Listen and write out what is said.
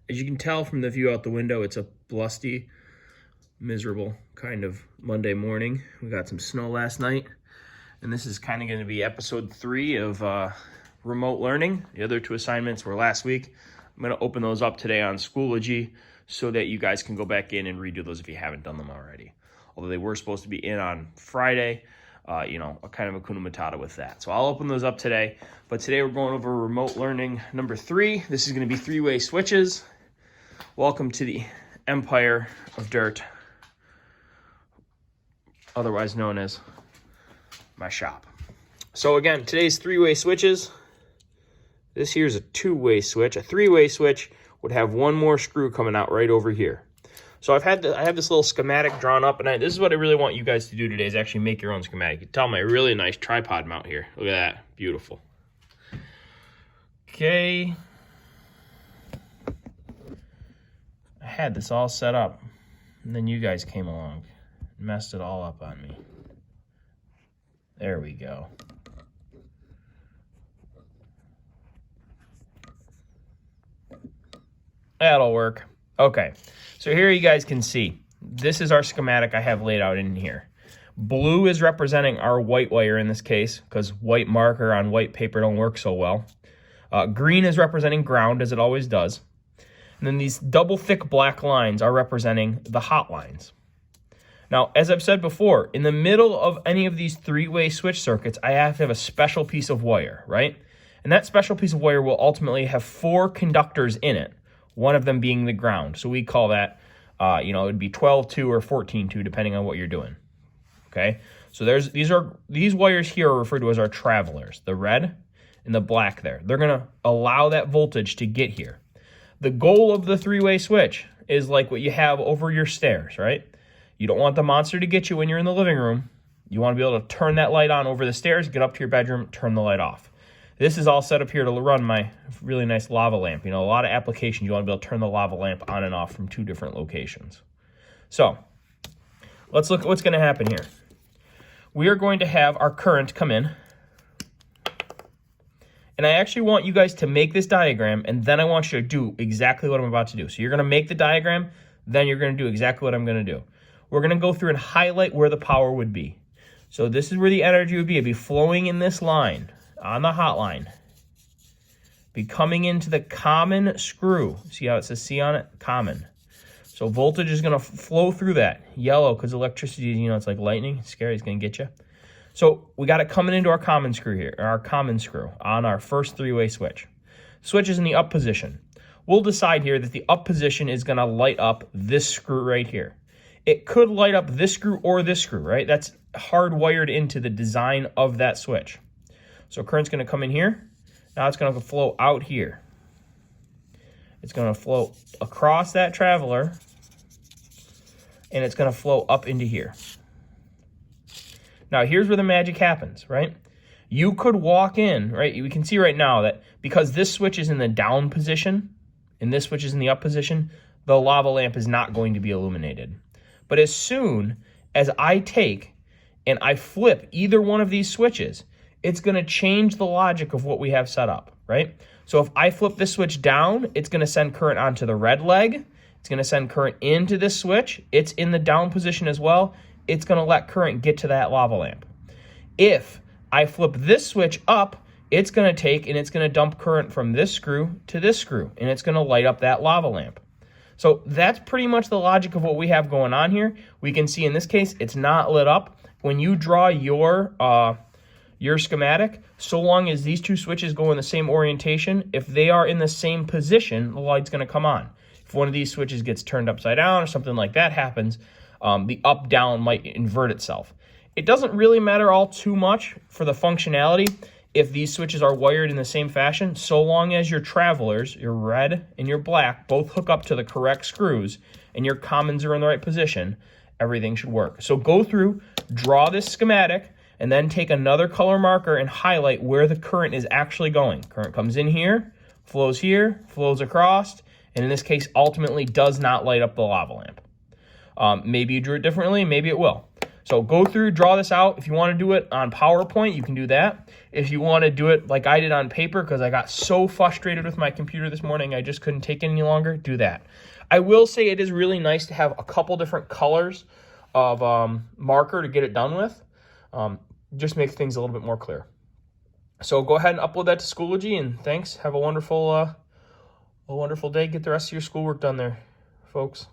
As you can tell from the view out the window, it's a blusty, miserable kind of Monday morning. We got some snow last night, and this is kind of going to be episode 3 of remote learning. The other 2 assignments were last week. I'm going to open those up today on Schoology so that you guys can go back in and redo those if you haven't done them already. Although they were supposed to be in on Friday, a kind of Hakuna Matata with that. So I'll open those up today. But today we're going over remote learning number 3. This is going to be 3-way switches. Welcome to the Empire of Dirt, otherwise known as my shop. So again, today's 3-way switches. This here's a 2-way switch. A 3-way switch would have one more screw coming out right over here. So I have this little schematic drawn up, and this is what I really want you guys to do today, is actually make your own schematic. You can tell my really nice tripod mount here. Look at that, beautiful. Okay. I had this all set up, and then you guys came along and messed it all up on me. There we go. That'll work. Okay, so here you guys can see, this is our schematic I have laid out in here. Blue is representing our white wire in this case, because white marker on white paper don't work so well. Green is representing ground, as it always does. And then these double thick black lines are representing the hot lines. Now, as I've said before, in the middle of any of these 3-way switch circuits, I have to have a special piece of wire, right? And that special piece of wire will ultimately have 4 conductors in it, one of them being the ground. So we call that, it would be 12-2 or 14-2, depending on what you're doing. Okay? So these wires here are referred to as our travelers, the red and the black there. They're going to allow that voltage to get here. The goal of the 3-way switch is like what you have over your stairs, right? You don't want the monster to get you when you're in the living room. You want to be able to turn that light on over the stairs, get up to your bedroom, turn the light off. This is all set up here to run my really nice lava lamp. A lot of applications, you want to be able to turn the lava lamp on and off from 2 different locations. So let's look at what's going to happen here. We are going to have our current come in. And I actually want you guys to make this diagram, and then I want you to do exactly what I'm about to do. So you're going to make the diagram, then you're going to do exactly what I'm going to do. We're going to go through and highlight where the power would be. So this is where the energy would be. It'd be flowing in this line, on the hot line. Be coming into the common screw. See how it says C on it? Common. So voltage is going to flow through that. Yellow, because electricity, it's like lightning. It's scary. It's going to get you. So we got it coming into our common screw here, or our common screw on our first 3-way switch. Switch is in the up position. We'll decide here that the up position is going to light up this screw right here. It could light up this screw or this screw, right? That's hardwired into the design of that switch. So current's going to come in here. Now it's going to flow out here. It's going to flow across that traveler, and it's going to flow up into here. Now, here's where the magic happens, right? You could walk in, right? We can see right now that because this switch is in the down position and this switch is in the up position, the lava lamp is not going to be illuminated. But as soon as I take and I flip either one of these switches, it's going to change the logic of what we have set up, right? So if I flip this switch down, it's going to send current onto the red leg. It's going to send current into this switch. It's in the down position as well. It's going to let current get to that lava lamp. If I flip this switch up, it's going to take and it's going to dump current from this screw to this screw, and it's going to light up that lava lamp. So that's pretty much the logic of what we have going on here. We can see in this case, it's not lit up. When you draw your schematic, so long as these 2 switches go in the same orientation, if they are in the same position, the light's going to come on. If one of these switches gets turned upside down or something like that happens, the up-down might invert itself. It doesn't really matter all too much for the functionality if these switches are wired in the same fashion, so long as your travelers, your red and your black, both hook up to the correct screws and your commons are in the right position, everything should work. So go through, draw this schematic, and then take another color marker and highlight where the current is actually going. Current comes in here, flows across, and in this case, ultimately does not light up the lava lamp. Maybe you drew it differently, maybe it will. So go through, draw this out. If you want to do it on PowerPoint, you can do that. If you want to do it like I did on paper, because I got so frustrated with my computer this morning, I just couldn't take it any longer, do that. I will say it is really nice to have a couple different colors of marker to get it done with. Just makes things a little bit more clear. So go ahead and upload that to Schoology, and thanks. Have a wonderful day. Get the rest of your schoolwork done there, folks.